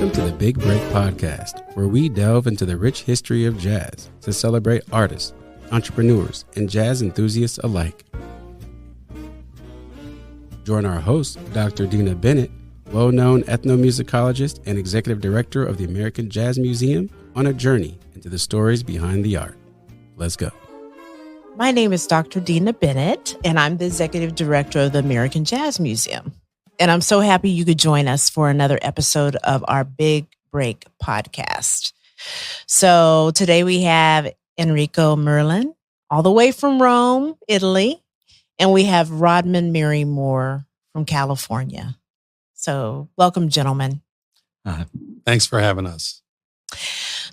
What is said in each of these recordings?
Welcome to the Big Break Podcast, where we delve into the rich history of jazz to celebrate artists, entrepreneurs, and jazz enthusiasts alike. Join our host, Dr. Dina Bennett, well-known ethnomusicologist and executive director of the American Jazz Museum, on a journey into the stories behind the art. Let's go. My name is Dr. Dina Bennett, and I'm the executive director of the American Jazz Museum. And I'm so happy you could join us for another episode of our Big Break podcast. So today we have Enrico Merlin, all the way from Rome, Italy. And we have Rodman Marymor from California. So welcome, gentlemen. Thanks for having us.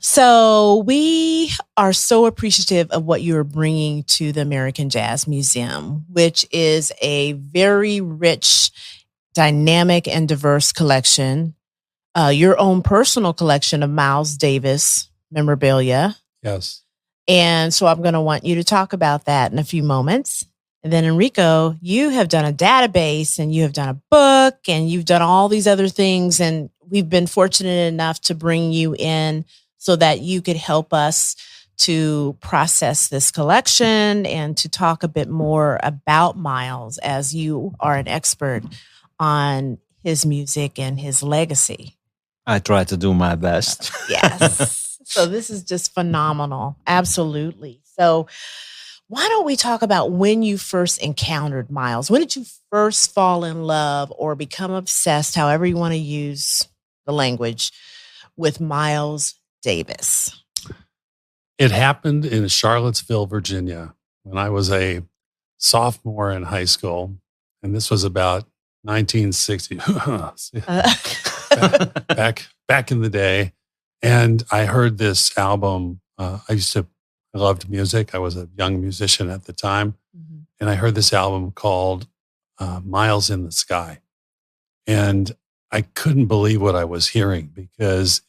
So we are so appreciative of what you're bringing to the American Jazz Museum, which is a very rich, dynamic, and diverse collection. Your own personal collection of Miles Davis memorabilia. Yes. And so I'm going to want you to talk about that in a few moments. And then Enrico, you have done a database and you have done a book and you've done all these other things. And we've been fortunate enough to bring you in so that you could help us to process this collection and to talk a bit more about Miles, as you are an expert on his music and his legacy. I try to do my best. Yes. So this is just phenomenal. Absolutely. So why don't we talk about when you first encountered Miles? When did you first fall in love or become obsessed, however you want to use the language, with Miles Davis? It happened in Charlottesville, Virginia, when I was a sophomore in high school. And this was about 1960, back in the day. And I heard this album. I loved music. I was a young musician at the time. Mm-hmm. And I heard this album called Miles in the Sky. And I couldn't believe what I was hearing because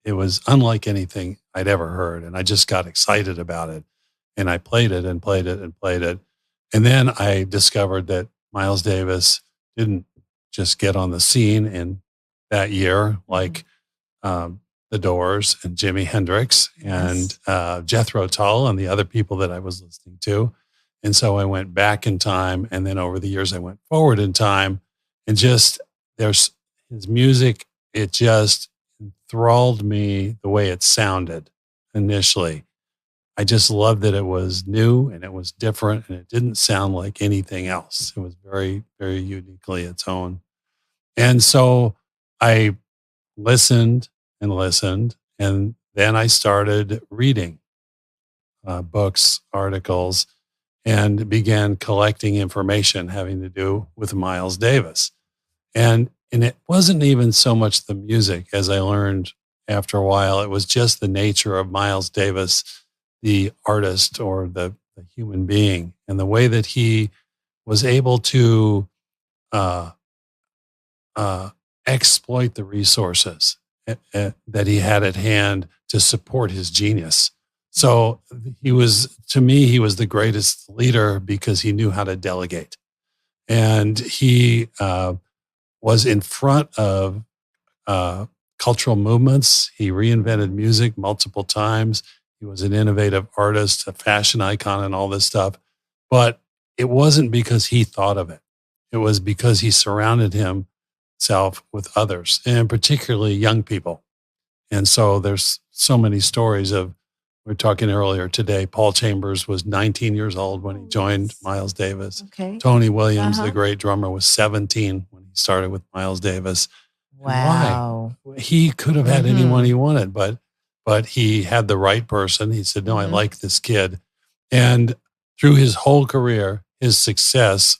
it was unlike anything I'd ever heard. And I just got excited about it. And I played it and played it and played it. And then I discovered that Miles Davis didn't just get on the scene in that year like The Doors and Jimi Hendrix and Jethro Tull and the other people that I was listening to. And so I went back in time. And then over the years, I went forward in time. And just there's his music, it just enthralled me the way it sounded initially. I just loved that it was new and it was different and it didn't sound like anything else. It was very, very uniquely its own. And so I listened and listened, and then I started reading books, articles, and began collecting information having to do with Miles Davis. And it wasn't even so much the music, as I learned after a while. It was just the nature of Miles Davis, the artist or the human being, and the way that he was able to exploit the resources that he had at hand to support his genius. So he was the greatest leader because he knew how to delegate. And he was in front of cultural movements. He reinvented music multiple times. He was an innovative artist, a fashion icon, and all this stuff. But it wasn't because he thought of it. It was because he surrounded himself with others, and particularly young people. And so there's so many stories of, we were talking earlier today, Paul Chambers was 19 years old when he joined Miles Davis. Okay. Tony Williams, the great drummer, was 17 when he started with Miles Davis. Wow. Why? He could have had anyone he wanted, but he had the right person. He said, no, I like this kid. And through his whole career, his success,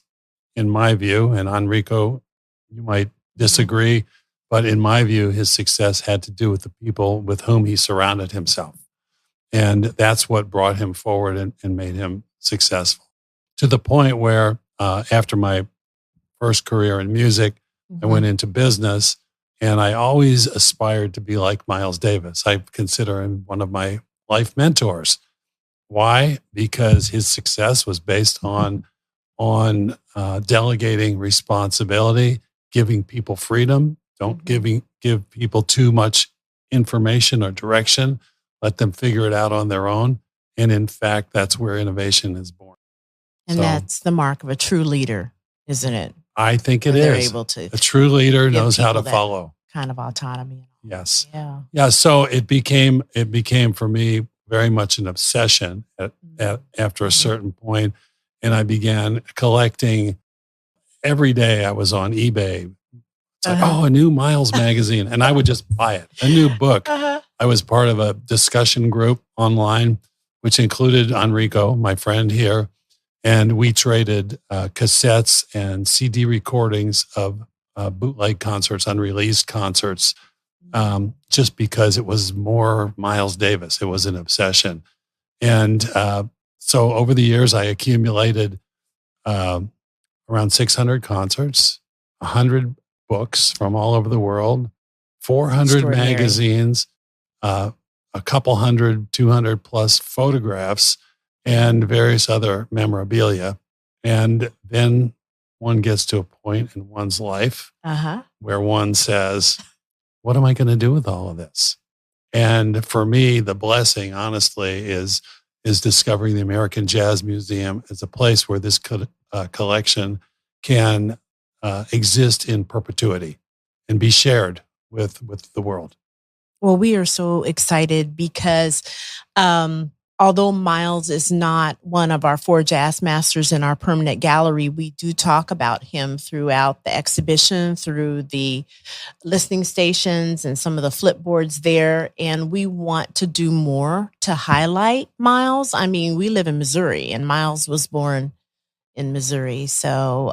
in my view, and Enrico, you might disagree, but in my view, his success had to do with the people with whom he surrounded himself. And that's what brought him forward and made him successful. To the point where after my first career in music, I went into business, and I always aspired to be like Miles Davis. I consider him one of my life mentors. Why? Because his success was based on delegating responsibility, giving people freedom, don't giving give people too much information or direction. Let them figure it out on their own. And in fact, that's where innovation is born. And that's the mark of a true leader, isn't it? I think it When they're is. able to A true leader give knows how to people that follow. kind of autonomy. Yes. Yeah. Yeah. So it became for me very much an obsession after a certain point. And I began collecting every day. I was on eBay. It's like, a new Miles magazine. And I would just buy it, a new book. I was part of a discussion group online, which included Enrico, my friend here. And we traded cassettes and CD recordings of bootleg concerts, unreleased concerts, just because it was more Miles Davis. It was an obsession. And so over the years, I accumulated around 600 concerts, 100 books from all over the world, 400 magazines, a couple hundred, 200 plus photographs, and various other memorabilia. And then one gets to a point in one's life where one says, what am I going to do with all of this? And for me, the blessing, honestly, is discovering the American Jazz Museum as a place where this collection can exist in perpetuity and be shared with the world. Well, we are so excited because although Miles is not one of our 4 jazz masters in our permanent gallery, we do talk about him throughout the exhibition, through the listening stations and some of the flipboards there. And we want to do more to highlight Miles. I mean, we live in Missouri and Miles was born in Missouri. So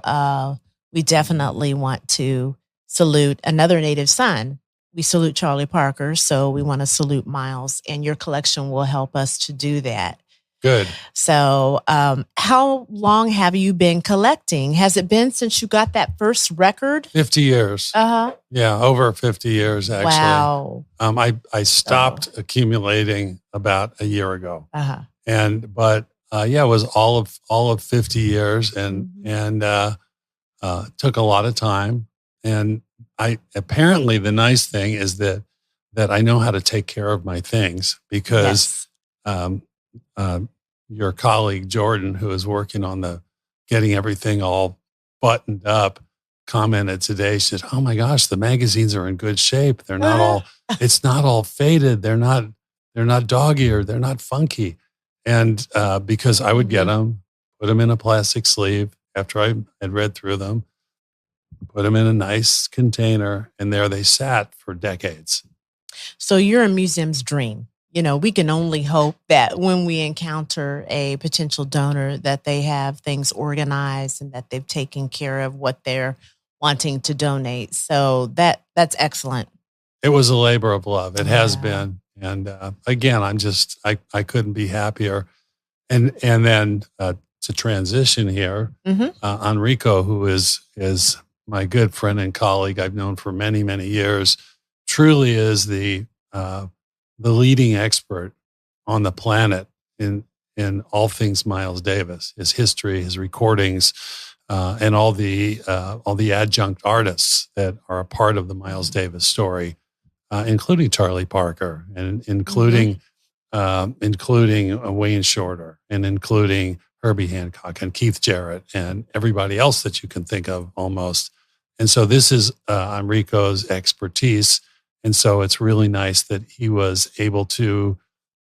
we definitely want to salute another native son. We salute Charlie Parker, so we want to salute Miles, and your collection will help us to do that. Good. So how long have you been collecting? Has it been since you got that first record? 50 years. Yeah, over 50 years, actually. Wow. I stopped accumulating about a year ago. But it was all of 50 years and took a lot of time. And apparently the nice thing is that I know how to take care of my things because your colleague Jordan, who is working on getting everything all buttoned up, commented today. She said, "Oh my gosh, the magazines are in good shape. They're not all. It's not all faded. They're not dog-eared. They're not funky." And because I would get them, put them in a plastic sleeve after I had read through them, put them in a nice container, and there they sat for decades. So you're a museum's dream. We can only hope that when we encounter a potential donor that they have things organized and that they've taken care of what they're wanting to donate. So that's excellent. It was a labor of love. It has been. And again, I couldn't be happier. And then to transition here, Enrico, who is my good friend and colleague I've known for many, many years, truly is the leading expert on the planet in all things Miles Davis, his history, his recordings, and all the adjunct artists that are a part of the Miles Davis story, including Charlie Parker and including Wayne Shorter and including Herbie Hancock and Keith Jarrett and everybody else that you can think of almost. And so this is Enrico's expertise. And so it's really nice that he was able to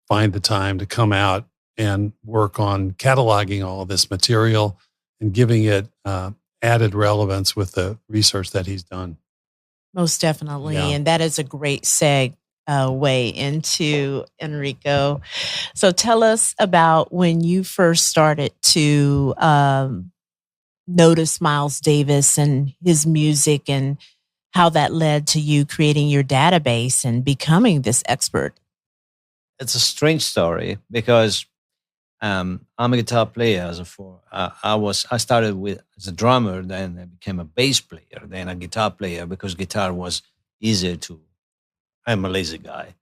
find the time to come out and work on cataloging all of this material and giving it added relevance with the research that he's done. Most definitely. Yeah. And that is a great segue into Enrico. So tell us about when you first started to notice Miles Davis and his music and how that led to you creating your database and becoming this expert. It's a strange story because I'm a guitar player. I started as a drummer, then I became a bass player, then a guitar player because guitar was easier to. I'm a lazy guy,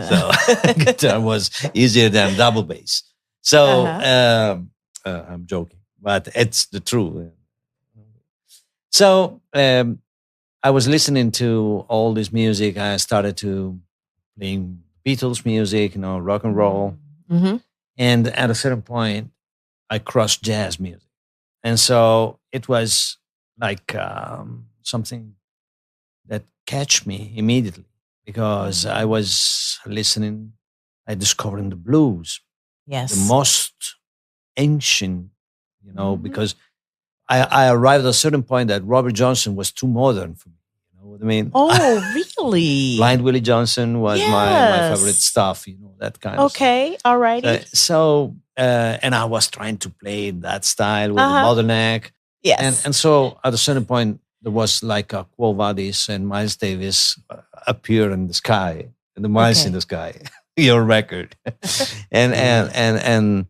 so guitar was easier than double bass. So I'm joking, but it's the truth. So I was listening to all this music. I started to playing Beatles music, rock and roll. Mm-hmm. And at a certain point, I crossed jazz music. And so it was like something that catch me immediately because I was listening, I discovered the blues, Yes. the most ancient, because I arrived at a certain point that Robert Johnson was too modern for me. You know what I mean? Oh, really? Blind Willie Johnson was my favorite stuff, that kind of stuff. Okay, all righty. So, and I was trying to play that style with the modern neck. Yes. And so at a certain point, there was like a Quo Vadis and Miles Davis appear in the sky, and the Miles in the Sky, your record. and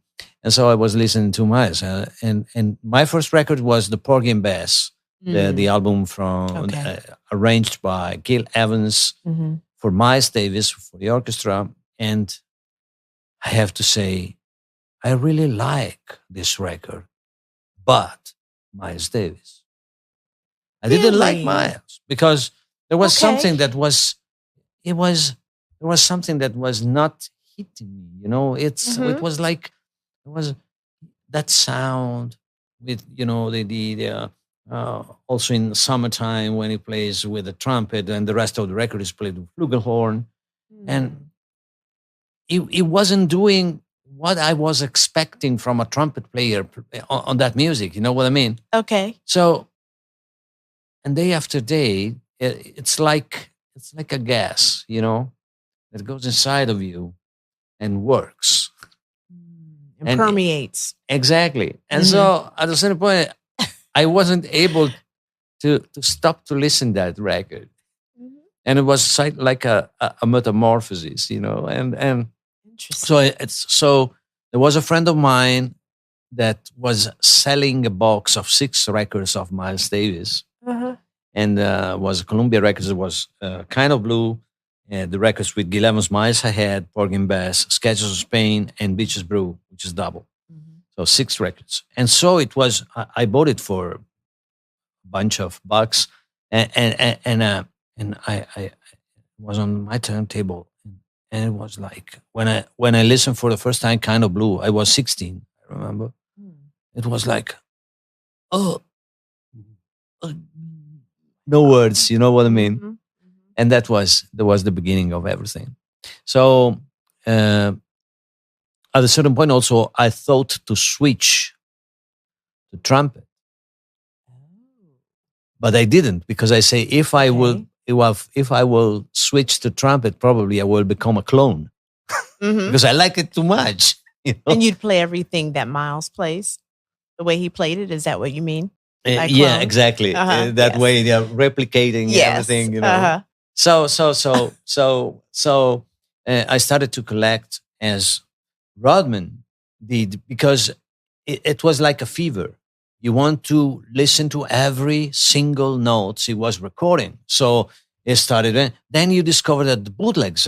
so I was listening to Miles. And my first record was the Porgy and Bess, the album from arranged by Gil Evans for Miles Davis, for the orchestra. And I have to say, I really like this record, but Miles Davis. I didn't like Miles because there was something that was something that was not hitting me. It was like, it was that sound with, also in the summertime when he plays with the trumpet and the rest of the record is played with flugelhorn. And it wasn't doing what I was expecting from a trumpet player on that music. You know what I mean? Okay. So, and day after day, it's like a gas, that goes inside of you and works. And permeates. Exactly. And so at a certain point, I wasn't able to stop to listen to that record. And it was like a metamorphosis, and so there was a friend of mine that was selling a box of 6 records of Miles Davis, and was Columbia Records. It was Kind of Blue, the records with Gil Evans, Miles Ahead, Porgy and Bess, Sketches of Spain, and Beaches Brew, which is double. So 6 records. And so it was. I bought it for a bunch of bucks, and I was on my turntable, and it was like when I listened for the first time, Kind of Blue. I was 16. I remember. It was like, no words. You know what I mean? And that was the beginning of everything. So at a certain point, also I thought to switch to trumpet, but I didn't because I say if I will switch to trumpet, probably I will become a clone because I like it too much. And you'd play everything that Miles plays the way he played it. Is that what you mean? Yeah, exactly. That way they're replicating everything. So I started to collect as Rodman did because it was like a fever. You want to listen to every single note he was recording. So it started. Then you discover that the bootlegs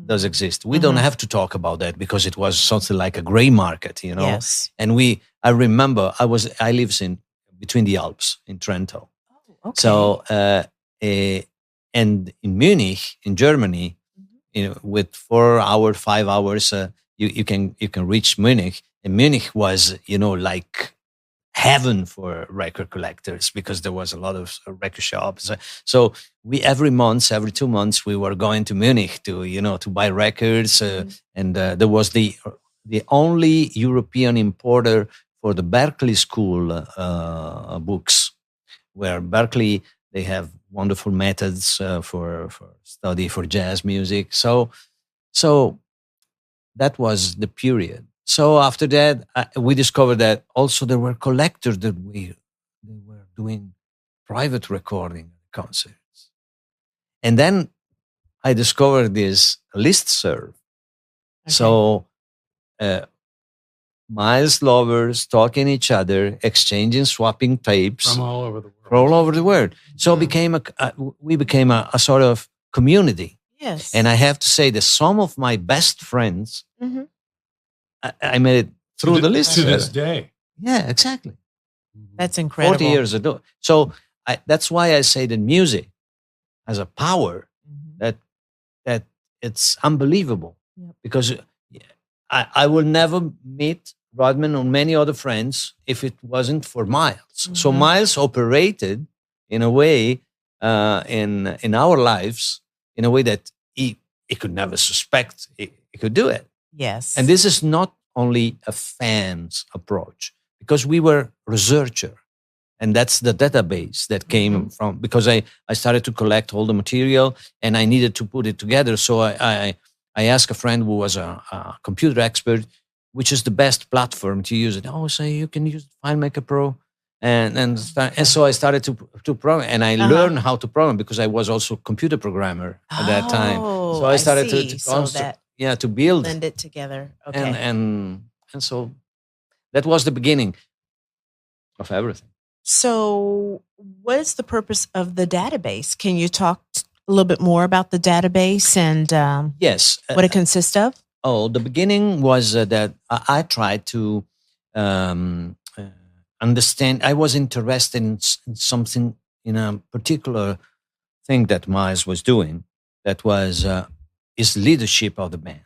does exist. We don't have to talk about that because it was something like a gray market, Yes. And I remember I lived in between the Alps in Trento. Oh, okay. So and in Munich, in Germany, with 4 hours, 5 hours, you can reach Munich. And Munich was like heaven for record collectors because there was a lot of record shops. So every 2 months we were going to Munich to buy records, and there was the only European importer for the Berkeley School books, where Berkeley they have wonderful methods for study for jazz music. So that was the period. So after that, we discovered that also there were collectors that they were doing private recording concerts. And then I discovered this listserv. Okay. So Miles lovers talking each other, exchanging, swapping tapes from all over the world. So we became a sort of community. Yes. And I have to say that some of my best friends, I made it through the list. To this day. Yeah, exactly. That's incredible. 40 years ago. So that's why I say that music has a power Mhm. that it's unbelievable. Yep. Because I will never meet Rodman or many other friends if it wasn't for Miles. So Mhm. Miles operated in a way in our lives in a way that he could never suspect he could do it. Yes. And this is not only a fan's approach, because we were researcher. And that's the database that came from, because I started to collect all the material and I needed to put it together. So I asked a friend who was a computer expert, which is the best platform to use it. Oh, so you can use FileMaker Pro. And so I started to program, and I learned how to program because I was also a computer programmer at that time. So I started to build, blend it together. Okay. and so that was the beginning of everything. So, what is the purpose of the database? Can you talk a little bit more about the database and yes, what it consists of? The beginning was that I tried to understand. I was interested in something, in a particular thing that Miles was doing, that was his leadership of the band.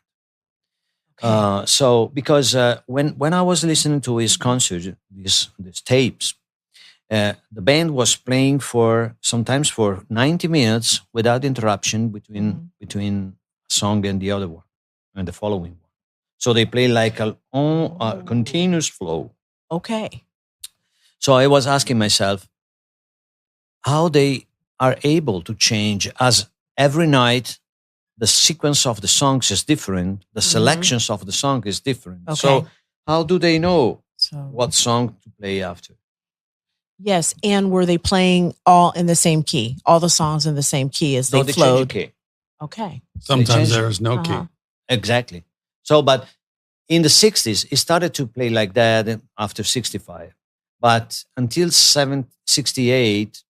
Okay. So because when I was listening to his concert, these tapes, the band was playing sometimes for 90 minutes without interruption between a song and the other one and the following one. So they play like a continuous flow. Okay. So I was asking myself how they are able to change, as every night the sequence of the songs is different, the selections of the song is different. Okay. So how do they know what song to play after? Yes, and were they playing all in the same key? All the songs in the same key as they flowed? Change the key. Okay. Sometimes there's no key. Exactly. So, but in the 60s, it started to play like that after 65. But until 68,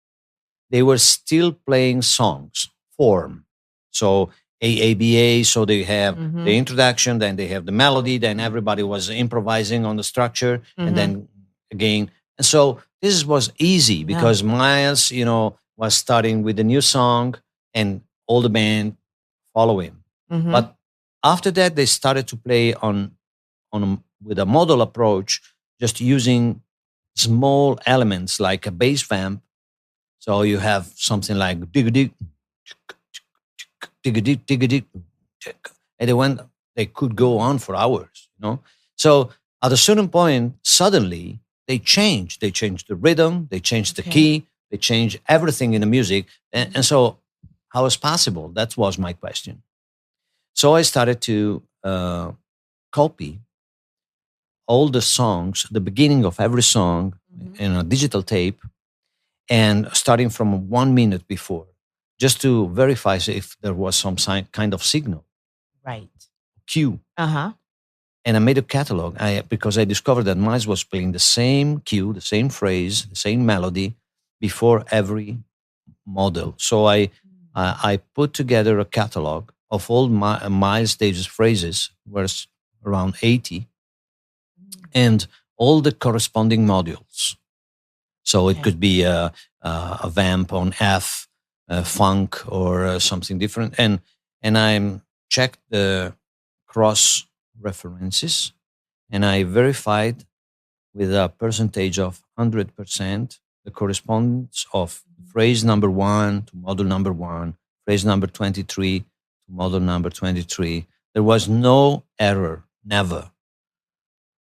they were still playing songs, form. So AABA, so they have the introduction, then they have the melody, then everybody was improvising on the structure, and then again. And so this was easy because Miles, was starting with a new song and all the band following. But after that, they started to play with a modal approach, just using small elements like a bass vamp. So you have something like dig and they could go on for hours, So at a certain point, suddenly they changed. They changed the rhythm, they changed the key, they changed everything in the music. And so how is possible? That was my question. So I started to copy all the songs, the beginning of every song in a digital tape, and starting from 1 minute before, just to verify if there was some kind of signal. Right. Cue. And I made a catalog because I discovered that Miles was playing the same cue, the same phrase, the same melody before every model. So I put together a catalog of all Miles Davis phrases, was around 80, and all the corresponding modules. So it could be a vamp on F, funk, or something different. And I checked the cross references, and I verified with a percentage of 100% the correspondence of phrase number 1 to model number 1, phrase number 23 to model number 23. There was no error, never.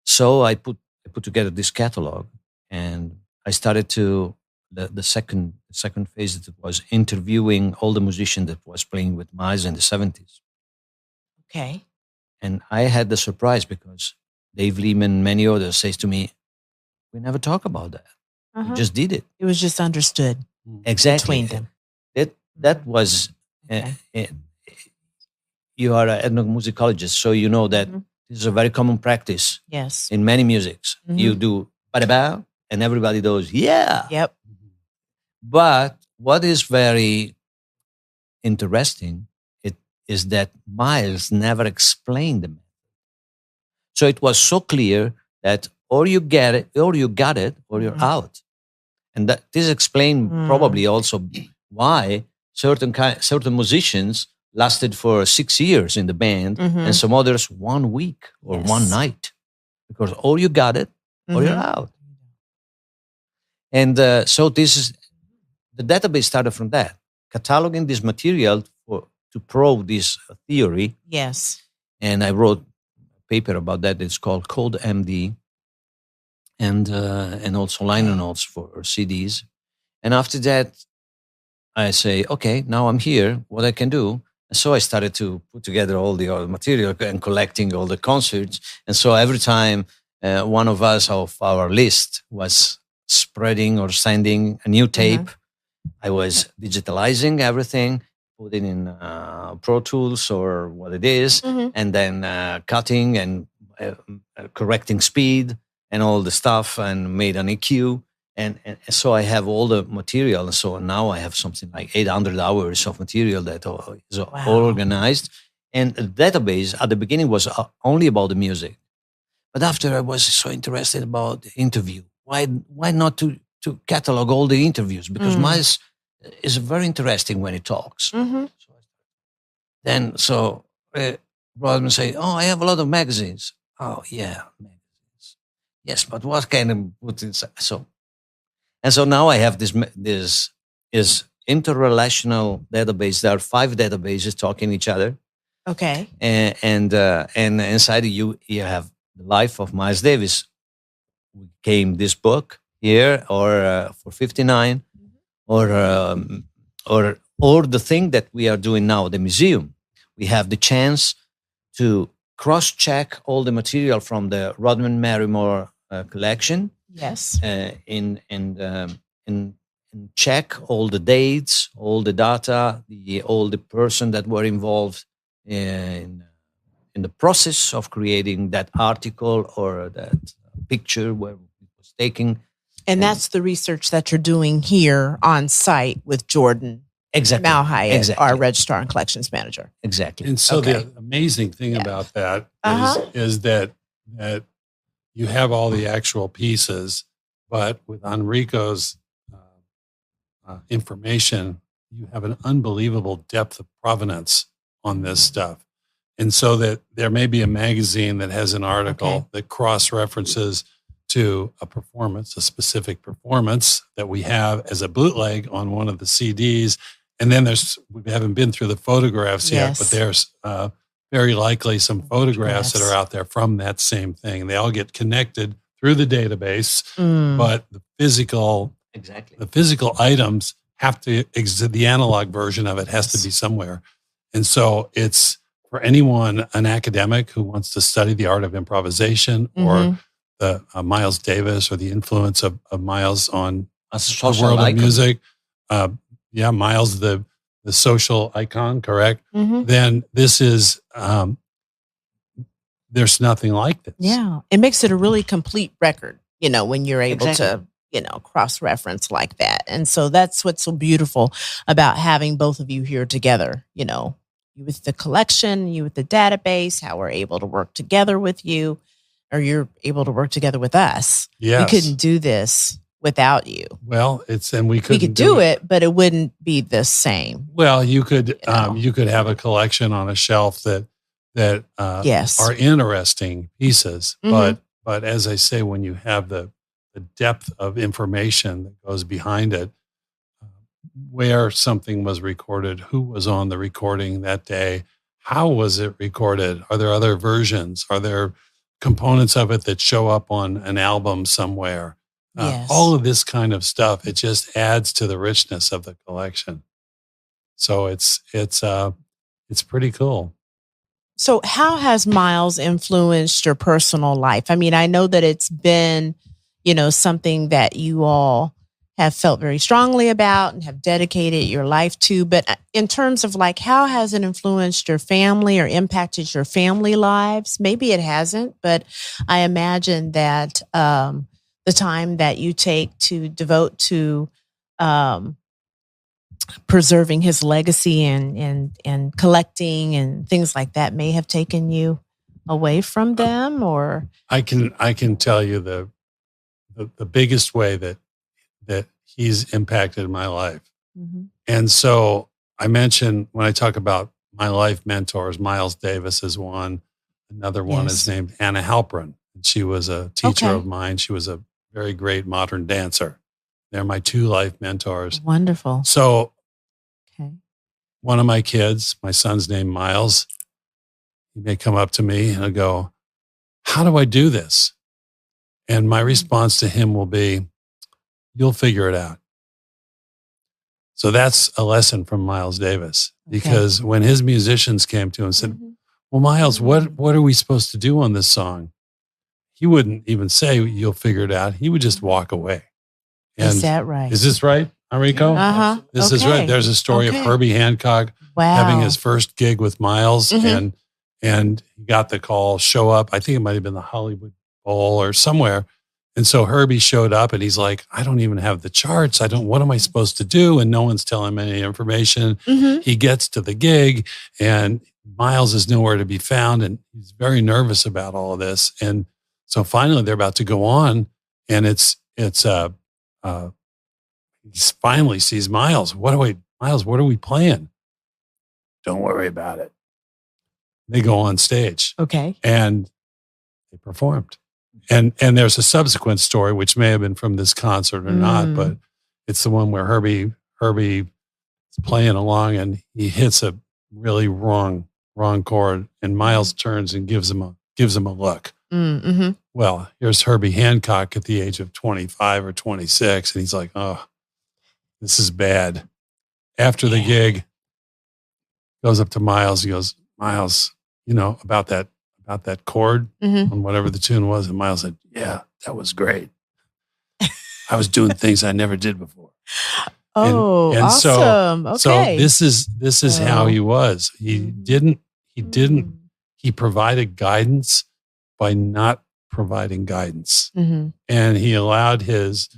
So I put together this catalog, and I started to the second phase that was interviewing all the musicians that was playing with Miles in the 70s. Okay. And I had the surprise because Dave Lehman and many others says to me, we never talk about that. We just did it. It was just understood. Exactly. Between them. That was, you are an ethnomusicologist, so you know that this is a very common practice. Yes. In many musics. You do ba-da-ba, and everybody goes, yeah. Yep. But what is very interesting is that Miles never explained the method. So it was so clear that or you get it, or you got it, or you're out. And that this explains probably also why certain musicians lasted for 6 years in the band, and some others 1 week or one night, because or you got it or you're out. And so this is the database started from that, cataloging this material to prove this theory. Yes. And I wrote a paper about that. It's called Code MD, and also liner notes for CDs. And after that, I say, okay, now I'm here. What I can do? And so I started to put together all the other material and collecting all the concerts. And so every time one of us of our list was spreading or sending a new tape, I was digitalizing everything, putting in Pro Tools or what it is, and then cutting and correcting speed and all the stuff, and made an EQ. And so I have all the material. And so now I have something like 800 hours of material that is all organized. And the database at the beginning was only about the music. But after I was so interested about the interview, why not to catalog all the interviews? Because Miles is very interesting when he talks. Then Rodman say, oh, I have a lot of magazines. Oh, yeah, magazines. Yes, but what can I put inside? So now I have this interrelational database. There are 5 databases talking to each other. Okay. And inside you have the life of Miles Davis. We came this book here, or for 59, or the thing that we are doing now, the museum. We have the chance to cross-check all the material from the Rodman Marymor collection. Yes. And check all the dates, all the data, all the person that were involved in the process of creating that article or that picture where it was taken. And that's the research that you're doing here on site with Jordan. Exactly. Malhayat, our registrar and collections manager. Exactly. And so the amazing thing about that is that you have all the actual pieces, but with Enrico's information, you have an unbelievable depth of provenance on this stuff. And so that there may be a magazine that has an article that cross-references to a performance, a specific performance that we have as a bootleg on one of the CDs. And then we haven't been through the photographs yet, but there's very likely some photographs that are out there from that same thing. They all get connected through the database, but the physical items have to exist. The analog version of it has to be somewhere. And so it's for anyone, an academic who wants to study the art of improvisation or the Miles Davis or the influence of Miles on the world of music. Miles, the social icon, correct? Then this is, there's nothing like this. Yeah. It makes it a really complete record, when you're able to, cross-reference like that. And so that's what's so beautiful about having both of you here together, you with the collection, you with the database, how we're able to work together with you, or you're able to work together with us. Yes. We couldn't do this without you. Well, we could do it, but it wouldn't be the same. Well, you could have a collection on a shelf that are interesting pieces, but as I say, when you have the depth of information that goes behind it, where something was recorded, who was on the recording that day, how was it recorded? Are there other versions? Are there components of it that show up on an album somewhere? All of this kind of stuff, it just adds to the richness of the collection. So it's pretty cool. So how has Miles influenced your personal life? I mean, I know that it's been, something that you all have felt very strongly about and have dedicated your life to. But in terms of how has it influenced your family or impacted your family lives? Maybe it hasn't, but I imagine that the time that you take to devote to preserving his legacy and collecting and things like that may have taken you away from them. Or I can tell you the biggest way that he's impacted my life. Mm-hmm. And so I mentioned when I talk about my life mentors, Miles Davis is one. Another one is named Anna Halprin. And she was a teacher of mine. She was a very great modern dancer. They're my two life mentors. Wonderful. So one of my kids, my son's named Miles, he may come up to me and I'll go, how do I do this? And my response to him will be, you'll figure it out. So that's a lesson from Miles Davis, because when his musicians came to him and said, well, Miles, what are we supposed to do on this song? He wouldn't even say, you'll figure it out. He would just walk away. And is that right? Is this right, Enrico? Uh-huh. This is right. There's a story of Herbie Hancock having his first gig with Miles, and he got the call, show up. I think it might have been the Hollywood Bowl or somewhere. And so Herbie showed up and he's like, I don't even have the charts. What am I supposed to do? And no one's telling him any information. He gets to the gig and Miles is nowhere to be found. And he's very nervous about all of this. And so finally they're about to go on and he finally sees Miles. Miles, what are we playing? Don't worry about it. They go on stage. Okay. And they performed. And there's a subsequent story, which may have been from this concert or not, but it's the one where Herbie is playing along and he hits a really wrong chord, and Miles turns and gives him a look. Mm-hmm. Well, here's Herbie Hancock at the age of 25 or 26, and he's like, oh, this is bad. After the gig, goes up to Miles. He goes, Miles, about that chord on whatever the tune was. And Miles said, yeah, that was great. I was doing things I never did before. Oh, and awesome. So this is how he was. He provided guidance by not providing guidance. And he allowed his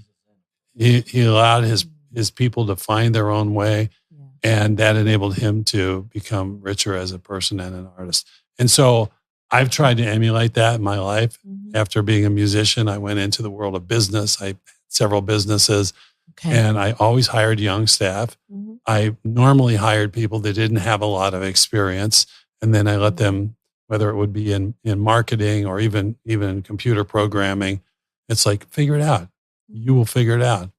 people to find their own way. And that enabled him to become richer as a person and an artist. And so I've tried to emulate that in my life. After being a musician, I went into the world of business. I had several businesses, and I always hired young staff. I normally hired people that didn't have a lot of experience, and then I let them, whether it would be in marketing or even computer programming, it's like, figure it out. You will figure it out.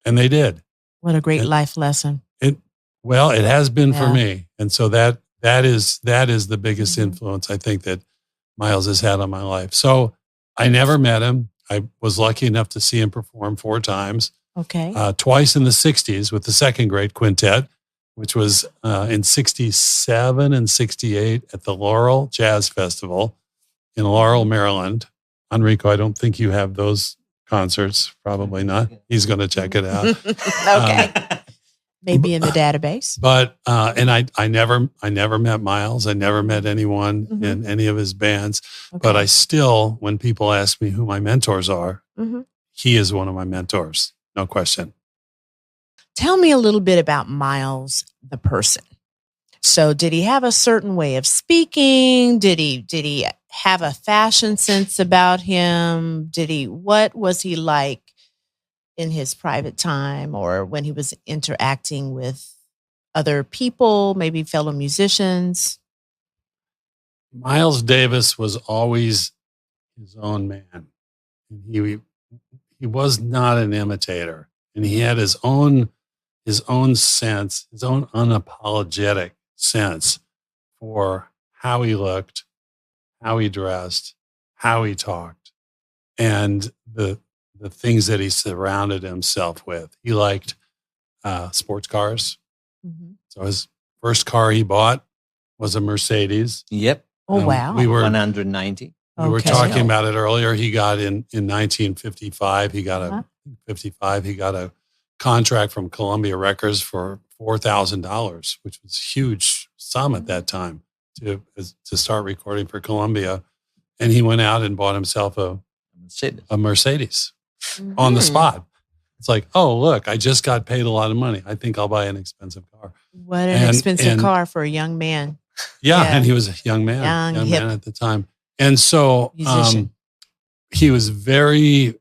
And they did. What a great life lesson. It has been for me. And so that is the biggest influence I think that Miles has had on my life. So I never met him. I was lucky enough to see him perform 4 times. Twice in the 60s with the Second Grade Quintet, which was in 67 and 68 at the Laurel Jazz Festival in Laurel, Maryland. Enrico, I don't think you have those concerts. Probably not. He's going to check it out. Maybe in the database. But and I never met Miles. I never met anyone in any of his bands. But I still, when people ask me who my mentors are, he is one of my mentors. No question. Tell me a little bit about Miles, the person. So did he have a certain way of speaking? Did he have a fashion sense about him? What was he like in his private time or when he was interacting with other people, maybe fellow musicians? Miles Davis was always his own man. He was not an imitator, and he had his own sense, his own unapologetic sense for how he looked, how he dressed, how he talked, and the things that he surrounded himself with. He liked sports cars. So his first car he bought was a Mercedes. Yep. Oh, wow. We were 190. We were talking about it earlier. He got in 1955. He got a contract from Columbia Records for $4,000, which was a huge sum at that time to start recording for Columbia. And he went out and bought himself a Mercedes on the spot. It's like, oh, look, I just got paid a lot of money. I think I'll buy an expensive car. What an expensive car for a young man. Yeah, and he was a young man, young man at the time. And so he was very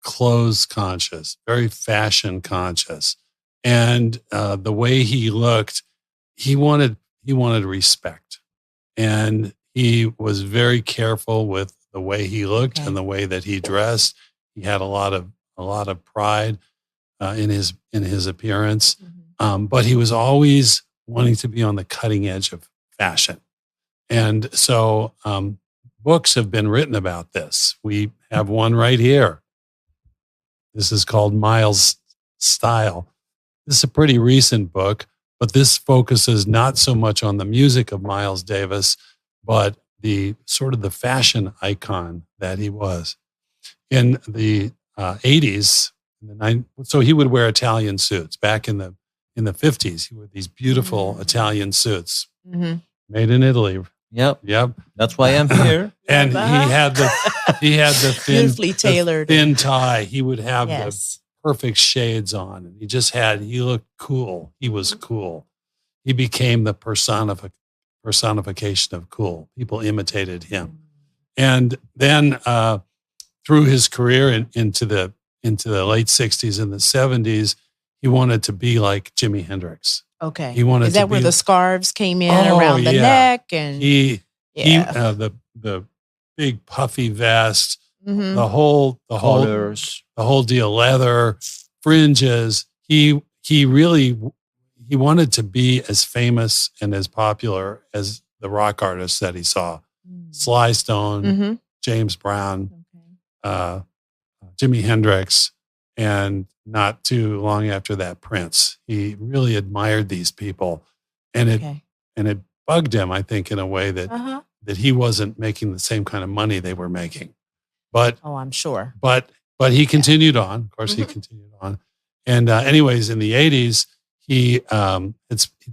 clothes conscious, very fashion conscious. And the way he looked, he wanted respect. And he was very careful with the way he looked and the way that he dressed. He had a lot of pride in his appearance, but he was always wanting to be on the cutting edge of fashion. And so books have been written about this. We have one right here. This is called Miles' Style. This is a pretty recent book, but this focuses not so much on the music of Miles Davis, but the sort of the fashion icon that he was. In the 80s, so he would wear Italian suits. Back in the 50s, he wore these beautiful Italian suits made in Italy. Yep. Yep. That's why I'm here. And he had the thin, beautifully tailored, thin tie. He would have the perfect shades on, and he looked cool. He was cool. He became the personification of cool. People imitated him. And then through his career into the late 60s and the 70s, he wanted to be like Jimi Hendrix. Okay. He wanted Is that where the scarves came in around the neck and the big puffy vest, the whole deal, leather, fringes. He wanted to be as famous and as popular as the rock artists that he saw. Sly Stone, James Brown, Jimi Hendrix, and not too long after that, Prince. He really admired these people, and it bugged him, I think, in a way that that he wasn't making the same kind of money they were making. But I'm sure. But he continued on. Of course, he continued on. And anyways, in the 80s, he'd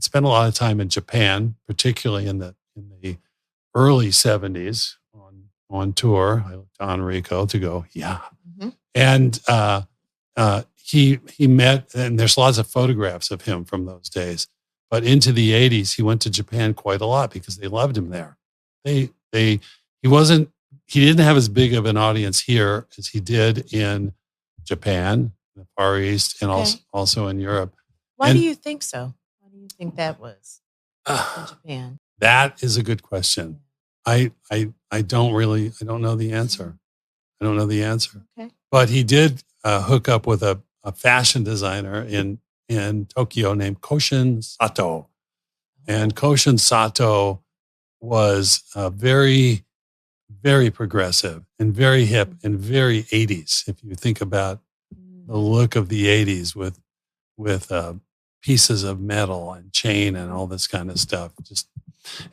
spent a lot of time in Japan, particularly in the early 70s on tour. I looked to Enrico to go, and he met, and there's lots of photographs of him from those days. But into the 80s, he went to Japan quite a lot because they loved him there. He didn't have as big of an audience here as he did in Japan, the Far East, and also in Europe. Why do you think so? Why do you think that was in Japan? That is a good question. I don't know the answer. I don't know the answer. Okay. But he did hook up with a fashion designer in Tokyo named Koshin Sato. And Koshin Sato was very, very progressive and very hip and very 80s. If you think about the look of the 80s with pieces of metal and chain and all this kind of stuff.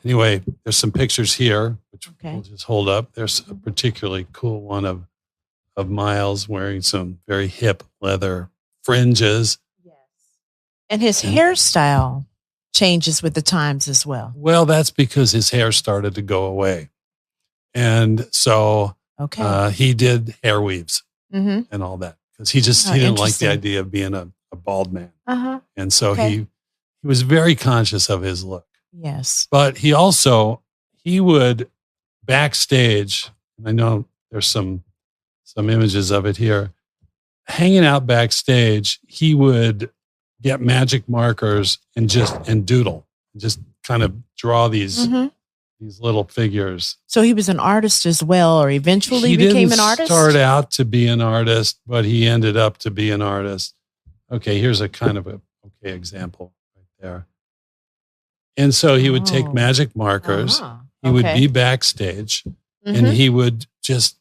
Anyway, there's some pictures here, which we'll just hold up. There's a particularly cool one of Miles wearing some very hip leather fringes. Yes. And his hairstyle changes with the times as well. Well, that's because his hair started to go away. And so he did hair weaves and all that because he didn't like the idea of being a bald man. And so he was very conscious of his look. Yes. But he would backstage, and I know there's some images of it here, hanging out backstage, he would get magic markers and doodle, just kind of draw these little figures. So he was an artist as well, or eventually became an artist? He didn't start out to be an artist, but he ended up to be an artist. Okay, here's a kind of example right there. And so he would take magic markers. He would be backstage and he would just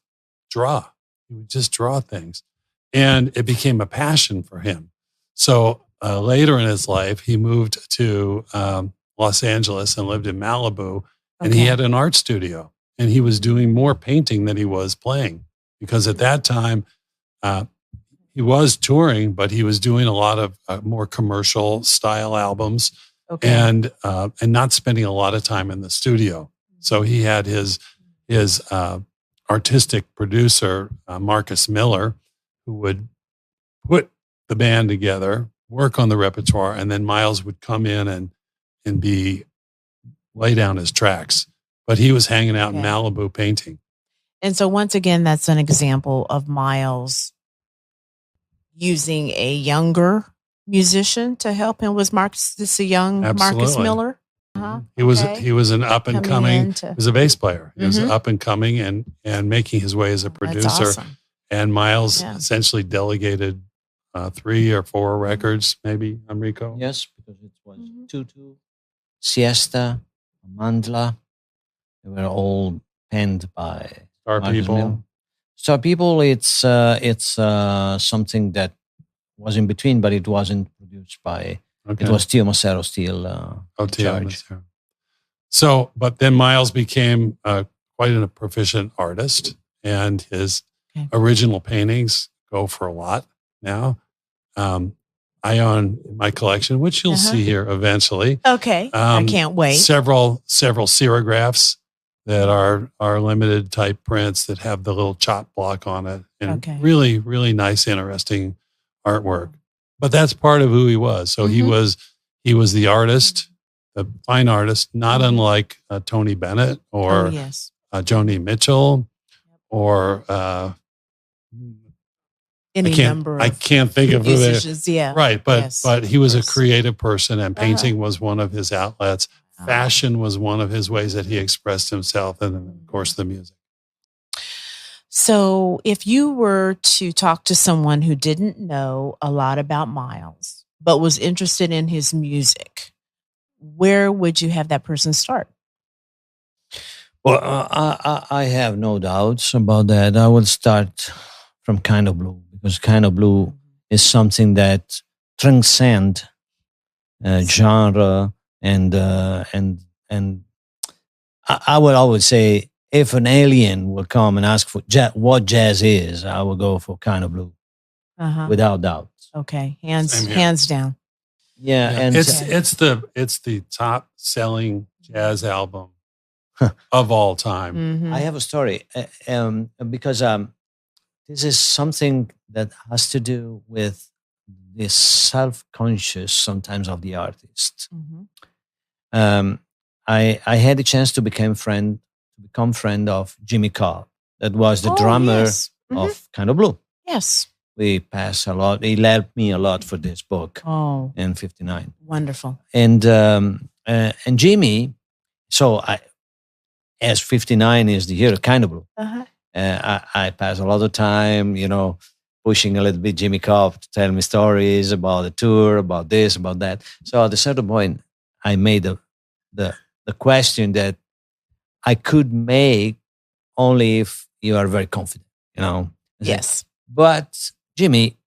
draw. He would just draw things. And it became a passion for him. So later in his life, he moved to Los Angeles and lived in Malibu. And he had an art studio. And he was doing more painting than he was playing. Because at that time, he was touring, but he was doing a lot of more commercial style albums. And not spending a lot of time in the studio. So he had his artistic producer, Marcus Miller, who would put the band together, work on the repertoire, and then Miles would come in and lay down his tracks. But he was hanging out in Malibu painting. And so once again, that's an example of Miles using a younger musician to help him. Was Marcus this a young Marcus Absolutely. Miller? He was an up and coming. He was a bass player. He was Mhm. up and coming and making his way as a That's producer. awesome. And Miles Yeah. essentially delegated 3 or 4 records, maybe, Enrico. Yes, because it was Mhm. Tutu, Siesta, Mandla. They were all penned by Star Marcus People. Miller. Star People, it's something that was in between, but it wasn't produced by. Okay. It was Tio Macero still in Tio charge. Macero. So, but then Miles became quite a proficient artist, and his original paintings go for a lot now. I own my collection, which you'll see here eventually. Okay, I can't wait. Several serigraphs that are limited type prints that have the little chop block on it, and really, really nice, interesting artwork. But that's part of who he was. So he was the artist, the fine artist, not unlike Tony Bennett or Joni Mitchell or I can't think of who they right, but he was a creative person, and painting was one of his outlets. Fashion was one of his ways that he expressed himself, and then, of course, the music. So if you were to talk to someone who didn't know a lot about Miles, but was interested in his music, where would you have that person start? Well, I have no doubts about that. I would start from Kind of Blue, because Kind of Blue is something that transcends genre, and I would always say, if an alien would come and ask for what jazz is, I would go for Kind of Blue, without doubt. Okay, hands down. Yeah, and it's the top selling jazz album of all time. Mm-hmm. I have a story, because this is something that has to do with the self-conscious sometimes of the artist. I had a chance to become friend of Jimmy Cobb. That was the drummer of Kind of Blue. Yes. We passed a lot. He helped me a lot for this book. In '59. Wonderful. And Jimmy, so as '59 is the year of Kind of Blue. I pass a lot of time, pushing a little bit Jimmy Cobb to tell me stories about the tour, about this, about that. So at a certain point, I made the question that I could make only if you are very confident, Yes. But Jimmy,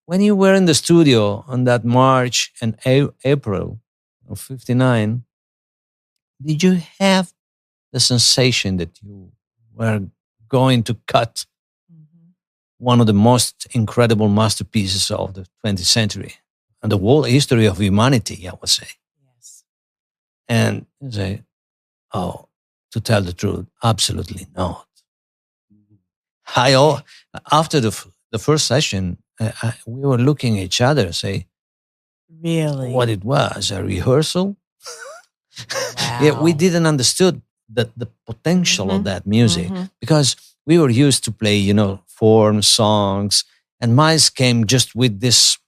when you were in the studio on that March and April of '59, did you have the sensation that you were going to cut one of the most incredible masterpieces of the 20th century and the whole history of humanity, I would say? Yes. And you say, oh, to tell the truth, absolutely not. After the first session, we were looking at each other and say, really? What it was, a rehearsal? Wow. Yeah, we didn't understood the potential of that music, because we were used to play, form songs, and Miles came just with this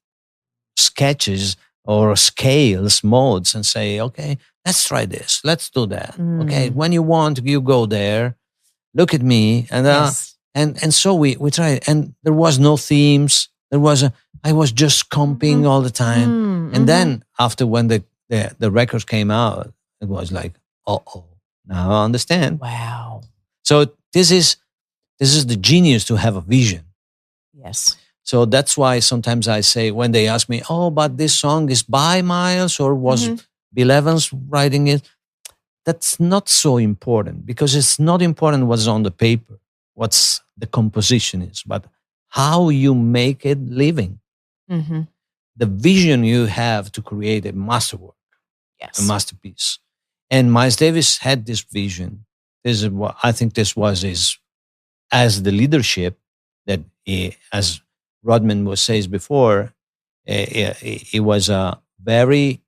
sketches or scales, modes, and say, okay, let's try this, let's do that. Okay, when you want, you go there, look at me, and and so we tried, and there was no themes. I was just comping all the time, and then after when the records came out, it was like, now I understand. Wow. So this is the genius to have a vision. Yes. So that's why sometimes I say, when they ask me, but this song is by Miles or was Bill Evans writing it? That's not so important, because it's not important what's on the paper, what's the composition is, but how you make it living. The vision you have to create a masterwork, a masterpiece. And Miles Davis had this vision. I think this was his, as the leadership that he, as Rodman says before, he was a very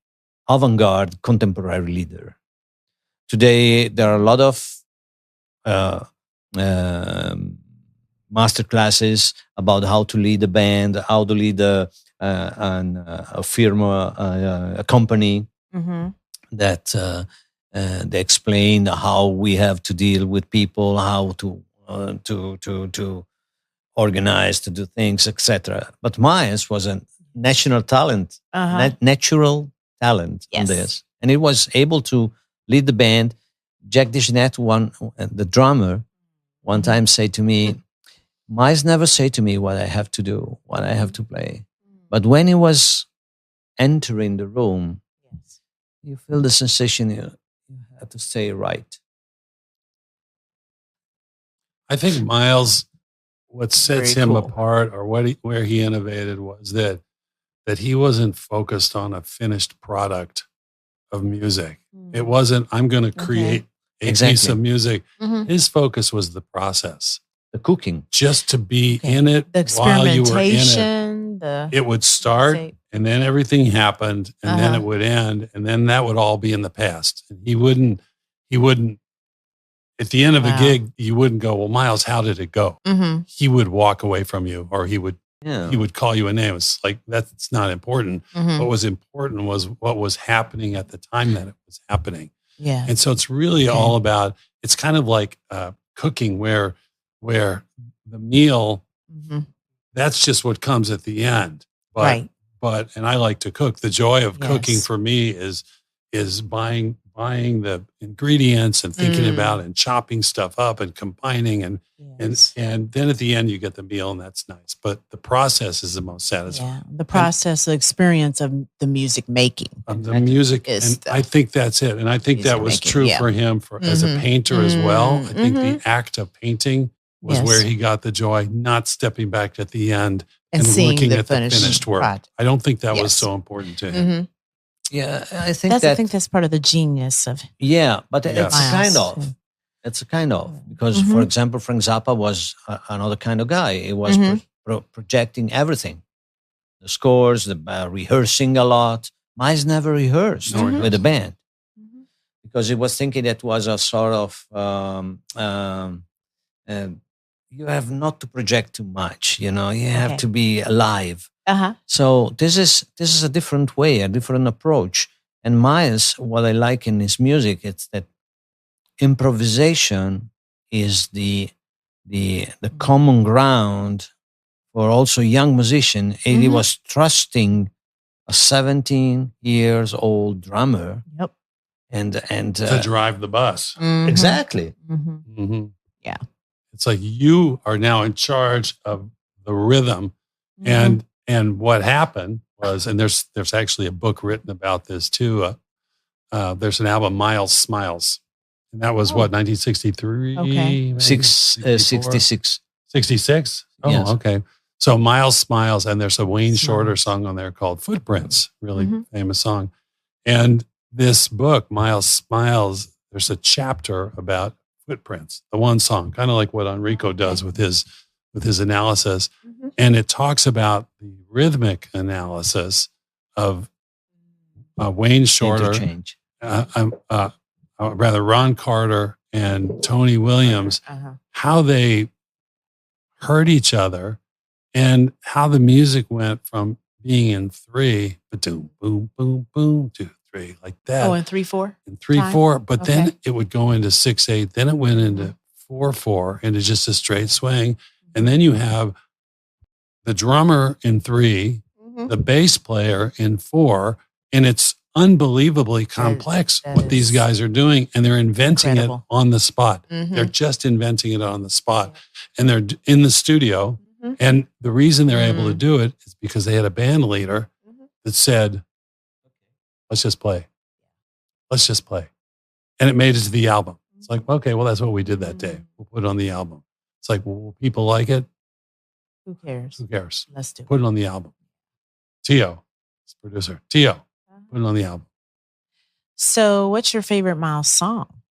avant-garde contemporary leader. Today, there are a lot of master classes about how to lead a band, how to lead a firma, a company. Mm-hmm. That they explain how we have to deal with people, how to organize, to do things, etc. But Miles was a national talent, natural talent on this, and he was able to lead the band. Jack DeJohnette, the drummer, one time said to me, Miles never said to me what I have to do, what I have to play. But when he was entering the room, you feel the sensation you have to stay right. I think Miles, what sets him apart, or where he innovated, was that he wasn't focused on a finished product of music. It wasn't, I'm going to create a piece of music. His focus was the process. The cooking. Just to be in it while you were in it. It would start, and then everything happened, and then it would end, and then that would all be in the past. And he wouldn't, at the end of a gig, you wouldn't go, well, Miles, how did it go? He would walk away from you, or he would call you a name. It's like, that's not important. What was important was what was happening at the time that it was happening. Yeah. And so it's really all about, it's kind of like cooking where the meal, that's just what comes at the end. But and I like to cook. The joy of cooking for me is buying the ingredients and thinking about and chopping stuff up and combining and then at the end you get the meal, and that's nice. But the process is the most satisfying. Yeah, the process, the experience of the music making. The music, and I think that's it. And I think that was true for him as a painter as well. I think the act of painting was where he got the joy, not stepping back at the end and looking at the finished work. I don't think that was so important to him. Yeah, I think that's part of the genius of. Yeah, but it's a kind of because, for example, Frank Zappa was another kind of guy. He was projecting everything, the scores, the rehearsing a lot. Miles never rehearsed with the band because he was thinking it was a sort of you have not to project too much. You know, you have to be alive. So this is a different way, a different approach. And Miles, what I like in his music, it's that improvisation is the common ground for also young musician. And he was trusting a 17 years old drummer. And to drive the bus. Exactly. Yeah. It's like you are now in charge of the rhythm. And what happened was, and there's actually a book written about this too. There's an album, Miles Smiles. And that was 1963? Okay. 66. 66? Oh, yes. Okay. So Miles Smiles, and there's a Wayne Shorter song on there called Footprints, really famous song. And this book, Miles Smiles, there's a chapter about footprints, the one song, kind of like what Enrico does with his analysis. And it talks about the rhythmic analysis of Wayne Shorter, Ron Carter and Tony Williams, how they heard each other and how the music went from being in 3, boom, boom, boom, boom, 2, 3, like that. Oh, in 3/4? In 3/4, but then it would go into 6/8, then it went into 4/4, into just a straight swing. And then you have the drummer in 3, the bass player in 4, and it's unbelievably complex what these guys are doing, and they're inventing it on the spot. They're just inventing it on the spot, and they're in the studio. And the reason they're able to do it is because they had a band leader that said, let's just play. Let's just play. And it made it to the album. It's like, okay, well, that's what we did that day. We'll put it on the album. It's like, well, will people like it? Who cares? Who cares? Let's do it. Put it on the album. Tio, producer. Tio, put it on the album. So what's your favorite Miles song?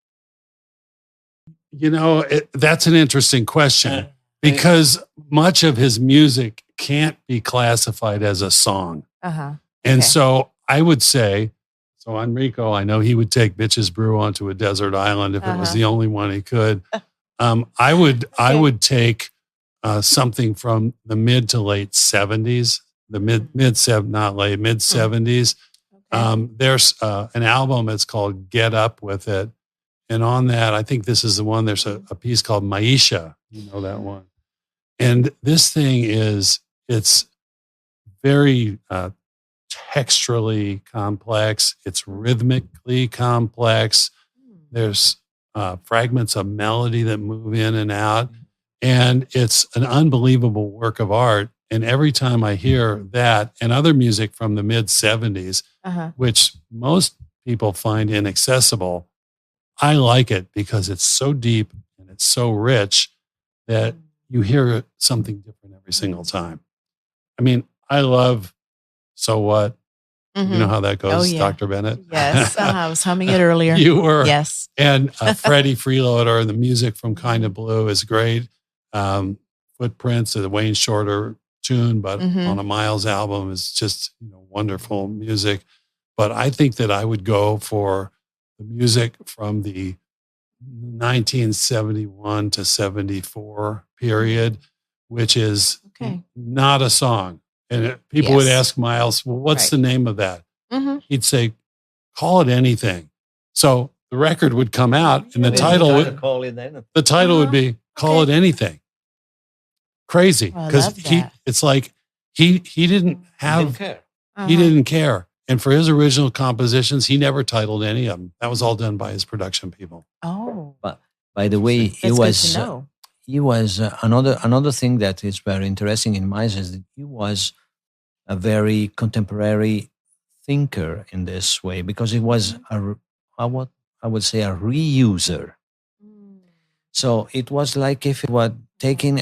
You know, that's an interesting question because much of his music can't be classified as a song. And so I would say, so Enrico, I know he would take Bitches Brew onto a desert island if it was the only one he could. I would take something from the mid to late 70s, mid 70s. Okay. There's an album. It's called Get Up With It. And on that, I think this is the one, there's a piece called Maisha. You know that one. And this thing it's very texturally complex. It's rhythmically complex. There's fragments of melody that move in and out. And it's an unbelievable work of art. And every time I hear that and other music from the mid 70s, which most people find inaccessible, I like it because it's so deep and it's so rich that you hear something different every single time. I mean, I love So What? You know how that goes, Oh, yeah. Dr. Bennett? Yes. I was humming it earlier. You were. Yes. And Freddie Freeloader and the music from Kind of Blue is great. Footprints, a Wayne Shorter tune, but on a Miles album is just wonderful music. But I think that I would go for the music from the 1971 to 74 period, which is not a song. And people would ask Miles, well, what's the name of that? He'd say, call it anything. So the record would come out and the title would be Call It Anything. Crazy. Because it's like he didn't care. He didn't care. And for his original compositions, he never titled any of them. That was all done by his production people. Oh. But by the way, he was another thing that is very interesting in Miles is that he was a very contemporary thinker in this way, because he was I would say a reuser. So it was like if it were taking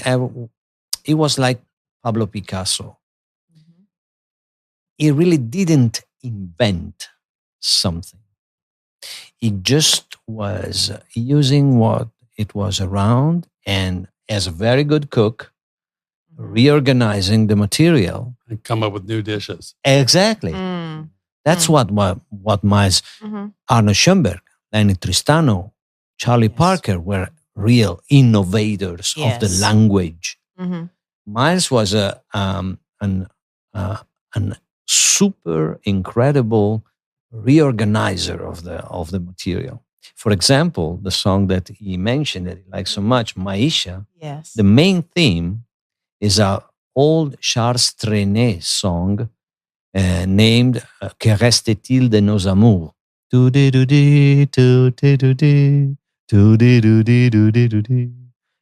it was like Pablo Picasso. He really didn't invent something. He just was using what it was around, and as a very good cook, reorganizing the material and come up with new dishes. Exactly. That's what Miles, Arnold Schoenberg, Lenny Tristano, Charlie Parker were real innovators of the language. Miles was an super incredible reorganizer of the material. For example, the song that he mentioned that he likes so much, Maisha, the main theme is an old Charles Trenet song named Que reste-t-il de nos amours?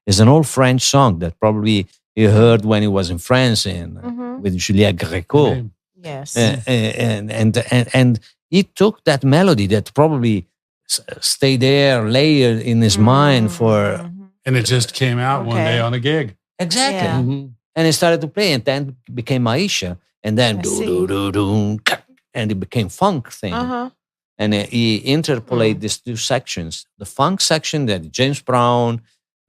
It's an old French song that probably he heard when he was in France with Juliette Gréco. Yes. And he took that melody that probably stayed there, layered in his mind for... And it just came out one day on a gig. Exactly. And he started to play, and then it became Maisha, and then and it became funk thing. And he interpolated these two sections: the funk section that James Brown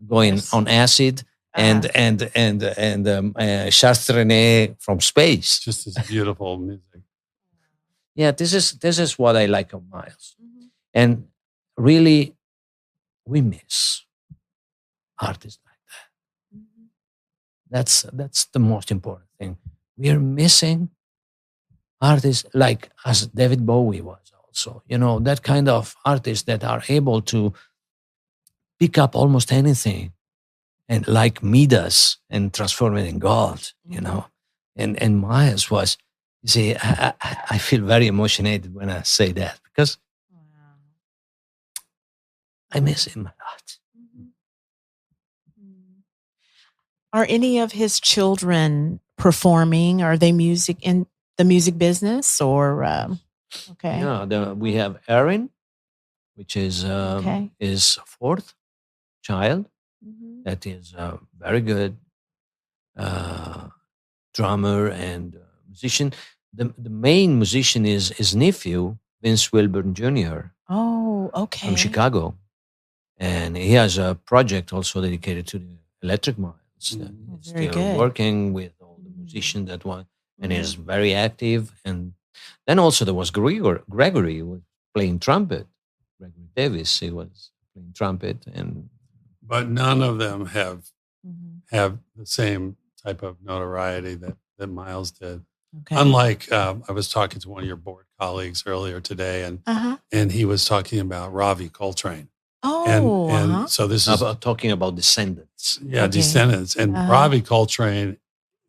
going on acid, and Charles Trenet from space. Just this beautiful music. Yeah, this is what I like of Miles, and really, we miss artists like that. That's the most important thing. We are missing artists like as David Bowie was also. That kind of artists that are able to pick up almost anything and like Midas and transform it in gold. And Miles was. You see, I feel very emotionated when I say that because I miss him a lot. Are any of his children performing? Are they in the music business or? Yeah, we have Erin, which is his fourth child. That is very good drummer and musician. The main musician is his nephew, Vince Wilburn Jr. Oh, okay. From Chicago. And he has a project also dedicated to the electric miles. He's still working with all the musicians that want, and is very active. And then also there was Gregory who was playing trumpet. Gregory Davis, he was playing trumpet. But none of them have the same type of notoriety that Miles did. Okay. Unlike, I was talking to one of your board colleagues earlier today, and he was talking about Ravi Coltrane. Oh, and so this is talking about Descendants. Yeah, Okay. Descendants. And Ravi Coltrane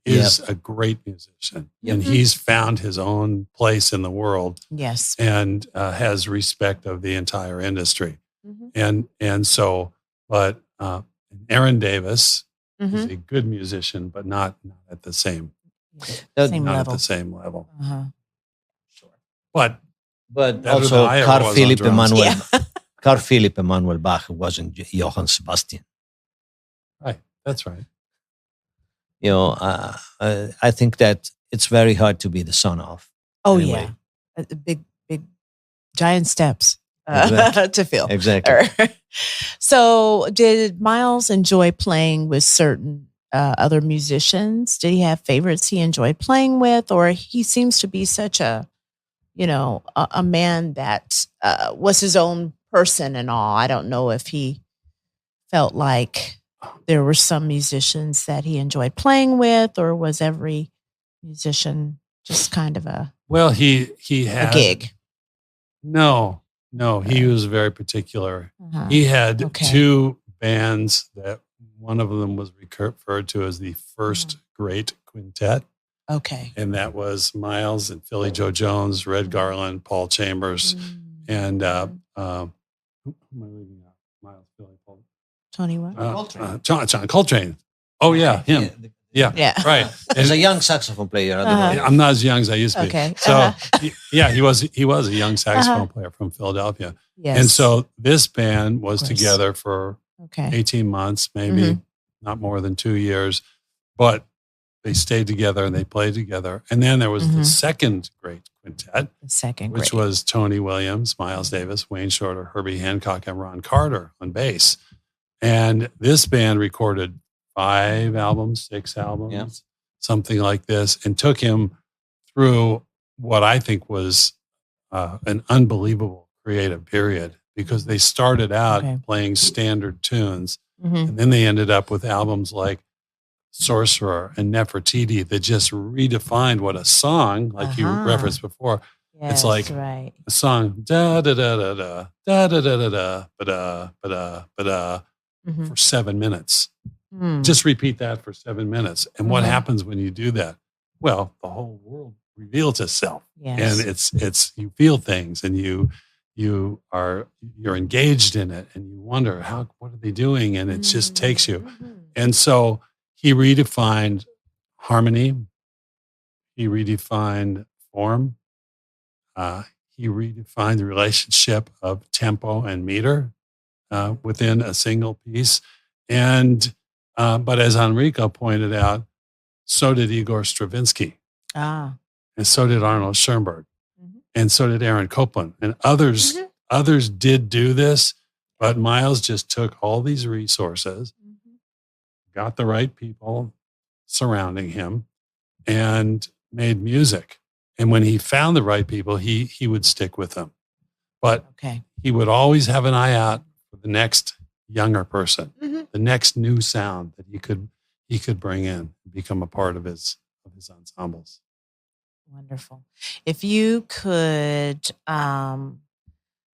is a great musician, and he's found his own place in the world. Yes. And has respect of the entire industry. Mm-hmm. And so, but Aaron Davis Mm-hmm. is a good musician, but not at the same Same not level. at the same level. Uh-huh. Sure. But But better also than I ever Carl was on Philipp drums. Emanuel. Carl Philipp Emanuel Bach wasn't Johann Sebastian. Right, that's right. You know, I think that it's very hard to be the son of. Oh, Anyway. yeah. Big, giant steps Exactly. to fill. Exactly. So, did Miles enjoy playing with certain other musicians? Did he have favorites he enjoyed playing with, or he seems to be such a man that was his own person and all? I don't know if he felt like there were some musicians that he enjoyed playing with, or was every musician just kind of a He had a gig? No, he was very particular. Uh-huh. He had Okay. two bands that one of them was referred to as the first great quintet. Okay. And that was Miles and Philly Joe Jones, Red Garland, Paul Chambers, and who am I leaving out? Miles, Philly, Paul. Tony what? John Coltrane. Oh yeah, him. Yeah, right. As a young saxophone player. I'm not as young as I used to be. Okay. So he was a young saxophone player from Philadelphia. Yes. And so this band was Of course. together for Okay. 18 months, maybe not more than 2 years, but they stayed together and they played together. And then there was the second great quintet, The second which grade. was Tony Williams, Miles Davis, Wayne Shorter, Herbie Hancock, and Ron Carter on bass. And this band recorded 5 albums, 6 albums, something like this, and took him through what I think was an unbelievable creative period, because they started out playing standard tunes, and then they ended up with albums like Sorcerer and Nefertiti that just redefined what a song, like you referenced before. Yes, It's like right. a song da da da da da da da da da da ba da ba da ba da for 7 minutes. Just repeat that for 7 minutes. And what happens when you do that? Well, the whole world reveals itself. Yes. And it's you feel things, and you're engaged in it, and you wonder what are they doing? And it just takes you. And so he redefined harmony. He redefined form. He redefined the relationship of tempo and meter within a single piece. And but as Enrico pointed out, so did Igor Stravinsky. And so did Arnold Schoenberg. And so did Aaron Copland. And others did do this, but Miles just took all these resources, got the right people surrounding him, and made music. And when he found the right people, he would stick with them. But he would always have an eye out for the next younger person, the next new sound that he could bring in and become a part of his ensembles. Wonderful. If you could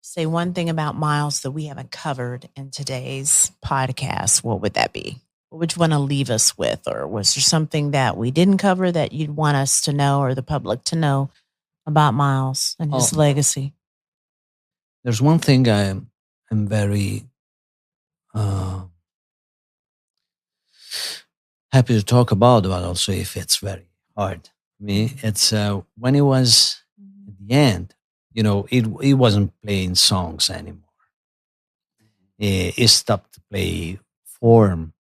say one thing about Miles that we haven't covered in today's podcast, what would that be? What would you want to leave us with? Or was there something that we didn't cover that you'd want us to know, or the public to know, about Miles and his legacy? There's one thing I'm very happy to talk about, but also if it's very hard for me. It's when he was at the end, he wasn't playing songs anymore. He stopped to play form,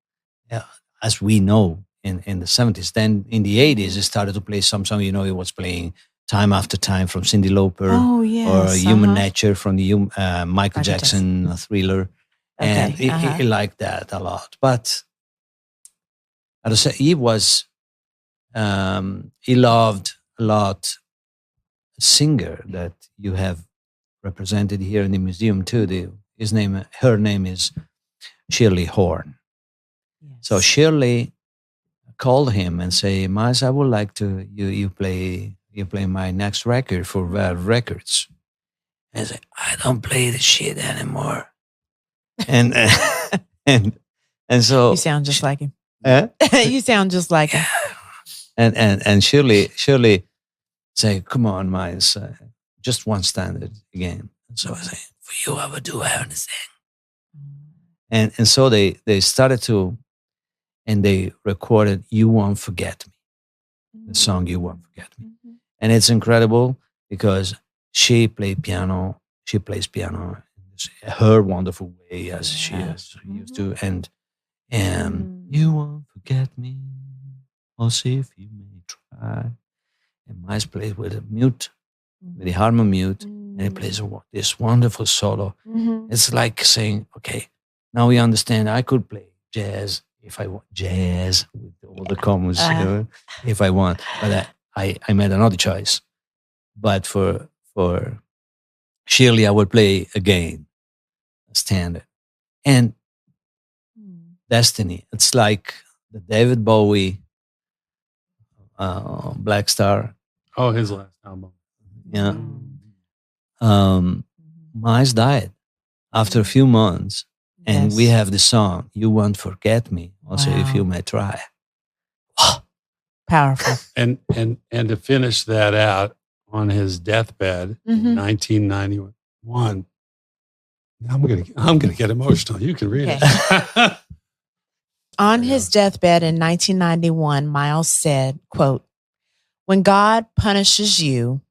as we know, in the 70s. Then in the 80s, he started to play some song. He was playing Time After Time from Cyndi Lauper, or Human Nature from the Michael Jackson Thriller. And he liked that a lot. But I would say he loved a lot a singer that you have represented here in the museum too. Her name is Shirley Horn. Yes. So Shirley called him and say, Miles, I would like to you play my next record for Valve Records. And I said, I don't play the shit anymore. and and so You sound just like him. eh? You sound just like him. and Shirley say, come on, Miles, just one standard again. And so I say, for you, I would do everything. And so they started to, and they recorded You Won't Forget Me, the song You Won't Forget Me. And it's incredible because she plays piano her wonderful way as she used to. And You Won't Forget Me, I'll see if you may try. And Miles plays with a mute, with the harmon mute, and he plays this wonderful solo. It's like saying, okay, now we understand I could play jazz if I want, jazz with all the commas, if I want. But I made another choice. But for Shirley, I would play again, a standard. And Destiny, it's like the David Bowie Black Star. Oh, his last album. Yeah. Miles died after a few months. And we have the song, You Won't Forget Me, also if you may try. Powerful. And to finish that out, on his deathbed in 1991, I'm gonna get emotional. You can read it. On his deathbed in 1991, Miles said, quote, when God punishes you,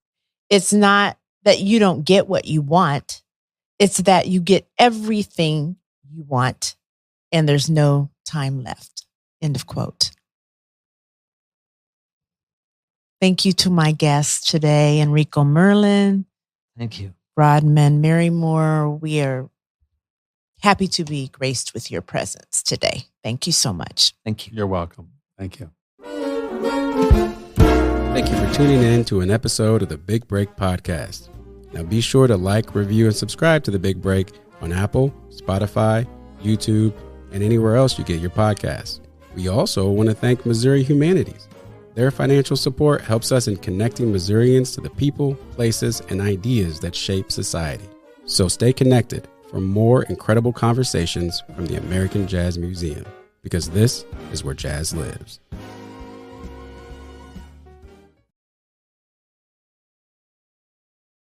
it's not that you don't get what you want. It's that you get everything you want and there's no time left. End of quote. Thank you to my guests today, Enrico Merlin. Thank you. Rodman Marymor. We are happy to be graced with your presence today. Thank you so much. Thank you. You're welcome. Thank you. Thank you for tuning in to an episode of the Big Break Podcast. Now be sure to like, review, and subscribe to the Big Break on Apple, Spotify, YouTube, and anywhere else you get your podcasts. We also want to thank Missouri Humanities. Their financial support helps us in connecting Missourians to the people, places, and ideas that shape society. So stay connected for more incredible conversations from the American Jazz Museum, because this is where jazz lives.